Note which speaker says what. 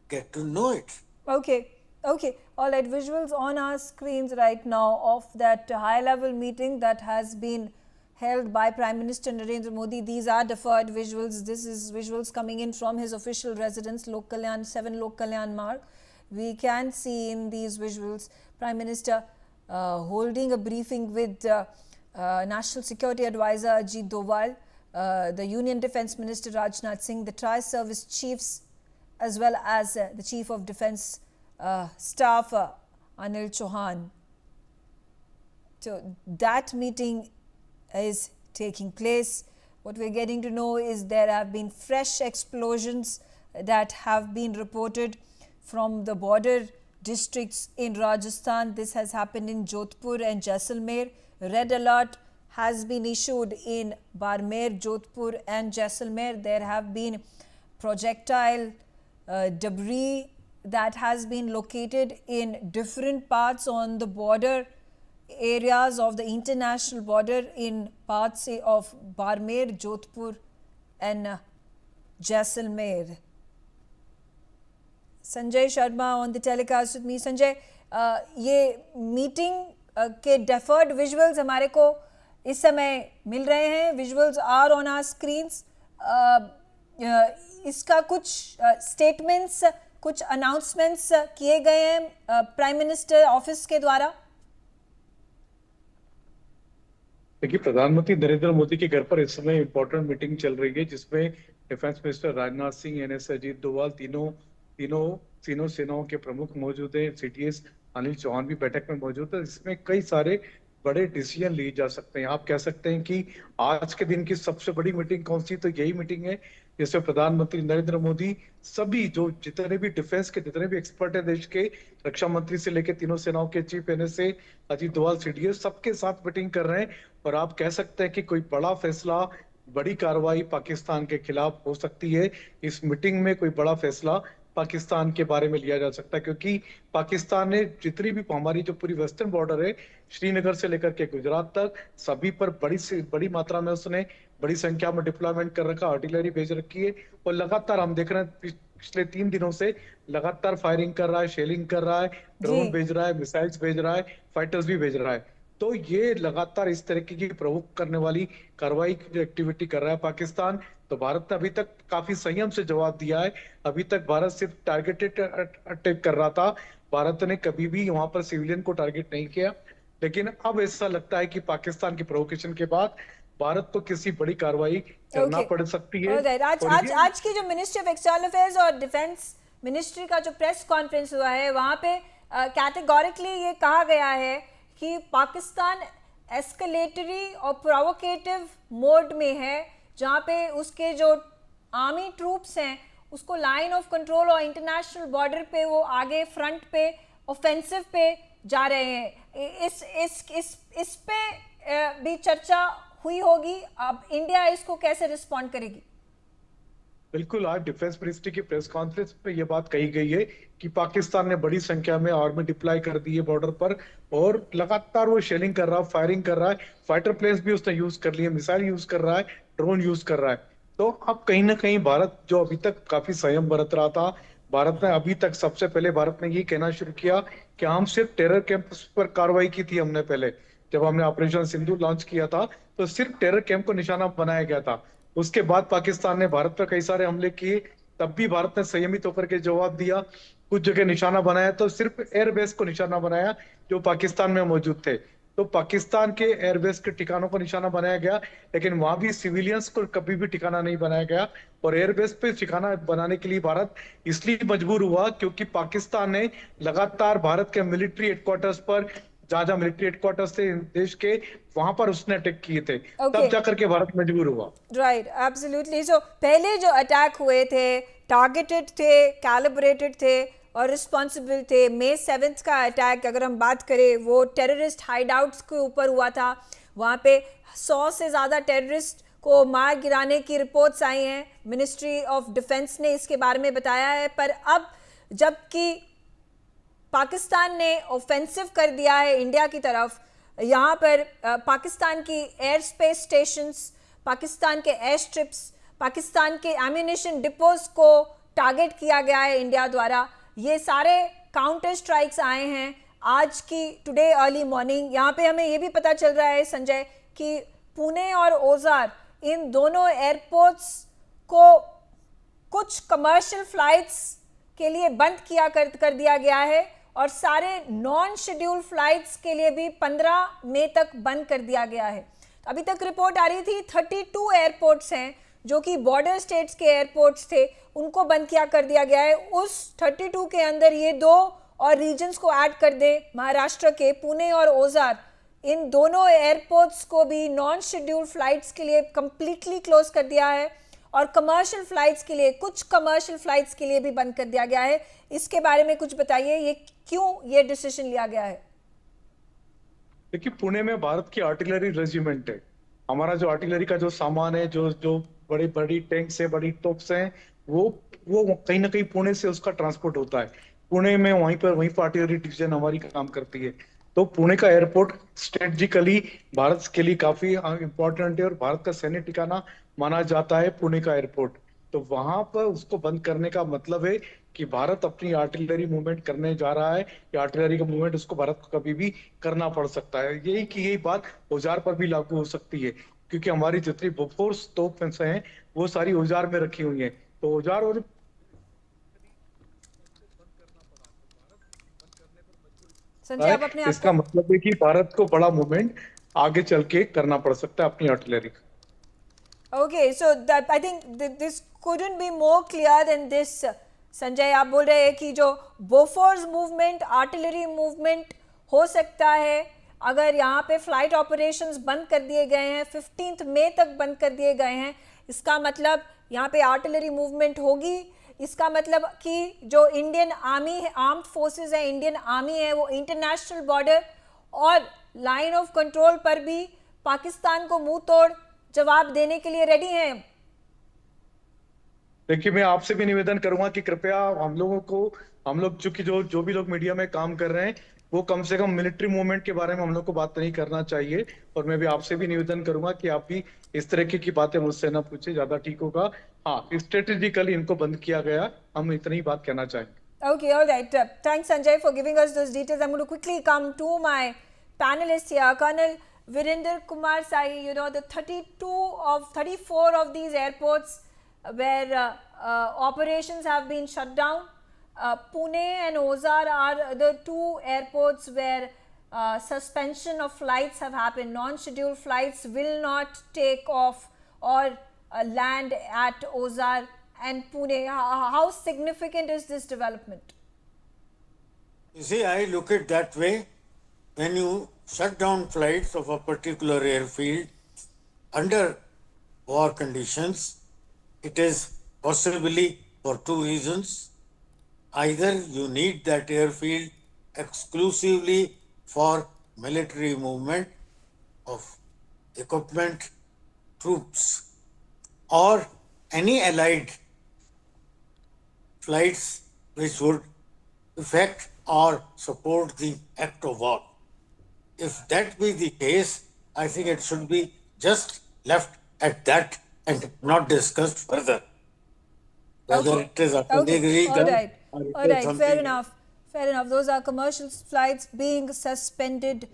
Speaker 1: get to know it.
Speaker 2: Okay, okay, all right. Visuals on our screens right now of that high-level meeting that has been held by Prime Minister Narendra Modi. These are deferred visuals. This is visuals coming in from his official residence, Lok Kalyan, 7 Lok Kalyan Marg. We can see in these visuals Prime Minister holding a briefing with National Security Advisor Ajit Doval, the Union Defence Minister Rajnath Singh, the Tri-Service Chiefs, as well as the Chief of Defence Staff Anil Chauhan. So that meeting is taking place. What we're getting to know is there have been fresh explosions that have been reported from the border districts in Rajasthan. This has happened in Jodhpur and Jaisalmer. Red alert has been issued in Barmer, Jodhpur and Jaisalmer. There have been projectile debris that has been located in different parts on the border areas of the international border in parts of Barmer, Jodhpur and Jaisalmer. Sanjay Sharma on the telecast with me. Sanjay, ये meeting के deferred visuals हमारे को इस समय मिल रहे हैं. Visuals are on our screens. इसका कुछ स्टेटमेंट्स, कुछ अनाउंसमेंट्स किए गए हैं प्राइम मिनिस्टर ऑफिस के द्वारा.
Speaker 3: देखिए, प्रधानमंत्री नरेंद्र मोदी के घर पर इस समय इम्पोर्टेंट मीटिंग चल रही है जिसमें defence minister Rajnath Singh, NS Ajit Doval, तीनों सेनाओं के प्रमुख मौजूद हैं. सीटीएस अनिल चौहान भी बैठक में मौजूद है. इसमें कई सारे बड़े डिसीजन लिए जा सकते हैं. आप कह सकते हैं कि आज के दिन की सबसे बड़ी मीटिंग कौन सी, तो यही मीटिंग है जिसमें प्रधानमंत्री नरेंद्र मोदी सभी जितने भी डिफेंस के जितने भी एक्सपर्ट है देश के, रक्षा मंत्री से लेकर तीनों सेनाओं के chief, NSA Ajit Doval, CDS, सबके साथ मीटिंग कर रहे हैं. और आप कह सकते हैं कि कोई बड़ा फैसला, बड़ी कार्रवाई पाकिस्तान के खिलाफ हो सकती है. इस मीटिंग में कोई बड़ा फैसला पाकिस्तान के बारे में लिया जा सकता है, क्योंकि पाकिस्तान ने जितनी भी हमारी जो पूरी वेस्टर्न बॉर्डर है, श्रीनगर से लेकर के गुजरात तक, सभी पर बड़ी मात्रा में उसने बड़ी संख्या में डिप्लॉयमेंट कर रखा, आर्टिलरी भेज रखी है. और लगातार हम देख रहे हैं पिछले 3 दिनों से लगातार फायरिंग कर रहा है, शेलिंग कर रहा है, ड्रोन भेज रहा है, मिसाइल्स भेज रहा है, फाइटर्स भी भेज रहा है. तो ये लगातार इस तरीके की प्रोवोक करने वाली कार्रवाई की एक्टिविटी कर रहा है पाकिस्तान. तो भारत ने अभी तक काफी संयम से जवाब दिया है. अभी तक भारत सिर्फ टारगेटेड अटैक कर रहा था. भारत ने कभी भी वहां पर सिविलियन को टारगेट नहीं किया. लेकिन अब ऐसा लगता है कि पाकिस्तान की प्रोवोकेशन के बाद भारत को किसी बड़ी कार्रवाई करना पड़ सकती है.
Speaker 2: आज की जो मिनिस्ट्री ऑफ एक्सटर्नल अफेयर्स और डिफेंस मिनिस्ट्री का जो प्रेस कॉन्फ्रेंस हुआ है, वहां पे कैटेगोरिकली ये कहा गया है कि पाकिस्तान एस्केलेटरी और प्रोवोकेटिव मोड में है, जहां पे उसके जो आर्मी ट्रूप्स हैं उसको लाइन ऑफ कंट्रोल और इंटरनेशनल बॉर्डर पे वो आगे फ्रंट पे ऑफेंसिव पे जा रहे हैं. इस पे भी चर्चा हुई होगी. अब इंडिया इसको कैसे रिस्पॉन्ड करेगी?
Speaker 3: बिल्कुल, आज डिफेंस मिनिस्ट्री की प्रेस कॉन्फ्रेंस में यह बात कही गई है कि पाकिस्तान ने बड़ी संख्या में आर्मी डिप्लॉय कर दी है बॉर्डर पर, और लगातार वो शेलिंग कर रहा है, फायरिंग कर रहा है, फाइटर प्लेन्स भी उसने यूज कर लिए, मिसाइल यूज कर रहा है, ड्रोन यूज कर रहा है. तो अब कहीं ना कहीं भारत, जो अभी तक काफी संयम बरत रहा था, भारत ने अभी तक सबसे पहले भारत ने ये कहना शुरू किया कि हम सिर्फ टेरर कैंप पर कार्रवाई की थी. हमने पहले जब हमने ऑपरेशन सिंधु लॉन्च किया था तो सिर्फ टेरर कैंप को निशाना बनाया गया था. उसके बाद पाकिस्तान ने भारत पर कई सारे हमले किए, तब भी भारत ने संयमित होकर के जवाब दिया. कुछ जगह निशाना बनाया तो सिर्फ एयरबेस को निशाना बनाया जो पाकिस्तान में मौजूद थे. तो पाकिस्तान के एयरबेस के ठिकानों को निशाना बनाया गया, लेकिन वहां भी सिविलियंस को कभी भी ठिकाना नहीं बनाया गया. और एयरबेस पे ठिकाना बनाने के लिए भारत इसलिए मजबूर हुआ क्योंकि पाकिस्तान ने लगातार भारत के मिलिट्री हेडक्वार्टर्स पर, जहां मिलिट्री हेडक्वार्टर्स थे देश के, वहां पर उसने अटैक किए थे. तब जाकर के भारत मजबूर हुआ.
Speaker 2: Right, absolutely. सो पहले जो अटैक हुए थे टारगेटेड थे, कैलिब्रेटेड थे और रिस्पॉन्सिबल थे. May 7 का अटैक अगर हम बात करें, वो टेररिस्ट हाइडआउट्स के ऊपर हुआ था. वहाँ पे 100 से ज़्यादा टेररिस्ट को मार गिराने की रिपोर्ट्स आई हैं. मिनिस्ट्री ऑफ डिफेंस ने इसके बारे में बताया है. पर अब जबकि पाकिस्तान ने ऑफेंसिव कर दिया है इंडिया की तरफ, यहाँ पर पाकिस्तान की एयर स्पेस स्टेशंस, पाकिस्तान के एयर स्ट्रिप्स, पाकिस्तान के एम्यूनिशन डिपोज को टारगेट किया गया है इंडिया द्वारा। ये सारे काउंटर स्ट्राइक्स आए हैं आज की टुडे अर्ली मॉर्निंग। यहाँ पे हमें ये भी पता चल रहा है संजय कि पुणे और ओजार इन दोनों एयरपोर्ट्स को कुछ कमर्शियल फ्लाइट्स के लिए बंद कर दिया गया है और सारे नॉन शेड्यूल फ्लाइट्स के लिए भी 15 मई तक बंद कर दिया गया है। अभी तक रिपोर्ट आ रही थी 32 एयरपोर्ट्स हैं जो कि बॉर्डर स्टेट्स के एयरपोर्ट्स थे, उनको बंद कर दिया गया है। उस 32 के अंदर ये दो और रीजन्स को ऐड कर दे, महाराष्ट्र के पुणे और ओजार, इन दोनों एयरपोर्ट्स को भी नॉन शेड्यूल फ्लाइट्स के लिए कंप्लीटली क्लोज कर दिया है और कमर्शियल फ्लाइट्स के लिए, कुछ कमर्शियल फ्लाइट्स के लिए भी बंद कर दिया गया है। इसके बारे में कुछ बताइए, ये क्यों ये डिसीजन लिया गया है?
Speaker 3: देखिए, पुणे में भारत की आर्टिलरी रेजिमेंट है। हमारा जो आर्टिलरी का जो सामान है, जो बड़ी बड़ी टैंक्स है, बड़ी तोप्स हैं, वो कहीं ना कहीं पुणे से उसका ट्रांसपोर्ट होता है। पुणे में वहीं पर आर्टिलरी डिवीजन हमारी काम करती है। तो पुणे का एयरपोर्ट स्ट्रेटेजिकली भारत के लिए काफी इंपॉर्टेंट है और भारत का सैन्य ठिकाना माना जाता है पुणे का एयरपोर्ट। तो वहां पर उसको बंद करने का मतलब है कि भारत अपनी आर्टिलरी मूवमेंट करने जा रहा है, या आर्टिलरी का मूवमेंट उसको भारत को कभी भी करना पड़ सकता है। यही बात औजार पर भी लागू हो सकती है, क्योंकि हमारी जितनी बोफोर्स तोप हैं वो सारी औजार में रखी हुई है। तो औजार और
Speaker 2: संजय, आप अपने आप
Speaker 3: इसका
Speaker 2: को
Speaker 3: मतलब है कि भारत को बड़ा मूवमेंट आगे चल के करना पड़ सकता है अपनी आर्टिलरी का।
Speaker 2: Okay, so that I think this couldn't be more clear than this. Sanjay, आप बोल रहे हैं कि जो बोफोर्स मूवमेंट, आर्टिलरी मूवमेंट हो सकता है अगर यहाँ पे फ्लाइट ऑपरेशंस बंद कर दिए गए हैं, 15 मई तक बंद कर दिए गए हैं, इसका मतलब यहाँ पे आर्टिलरी मूवमेंट होगी। इसका मतलब कि जो इंडियन आर्मी है, आर्म्ड फोर्सेस है, इंडियन आर्मी है, वो इंटरनेशनल बॉर्डर और लाइन ऑफ कंट्रोल पर भी पाकिस्तान को मुंह तोड़ जवाब देने के लिए रेडी हैं।
Speaker 3: देखिए, मैं आपसे भी निवेदन करूंगा कि कृपया हम लोग चूंकि जो भी लोग मीडिया में काम कर रहे हैं, वो कम से कम मिलिट्री मूवमेंट के बारे में हम लोग को बात नहीं करना चाहिए। और मैं भी आपसे भी निवेदन करूंगा कि आप भी इस तरह की बातें मुझसे ना पूछे, ज्यादा ठीक होगा। हाँ, स्ट्रेटेजिकली इनको बंद किया गया, हम इतनी ही बात कहना चाहेंगे।
Speaker 2: Okay, all right. Thanks, Sanjay, for giving us those details. I'm going to quickly come to my panelists here. Colonel Virender Kumar Sahi, you know, the 34 of these airports where operations have been shut down. Pune and Ozar are the two airports where suspension of flights have happened. Non-scheduled flights will not take off or land at Ozar and Pune. How significant is this development?
Speaker 1: You see, I look at that way. When you shut down flights of a particular airfield under war conditions, it is possibly for two reasons. Either you need that airfield exclusively for military movement of equipment, troops, or any allied flights which would effect or support the act of war. If that be the case, I think it should be just left at that and not discussed further. Whether
Speaker 2: Okay.
Speaker 1: it is a
Speaker 2: Okay.
Speaker 1: category
Speaker 2: All right.
Speaker 1: or it
Speaker 2: All
Speaker 1: is
Speaker 2: right.
Speaker 1: something
Speaker 2: Fair enough. Fair enough. Those are commercial flights being suspended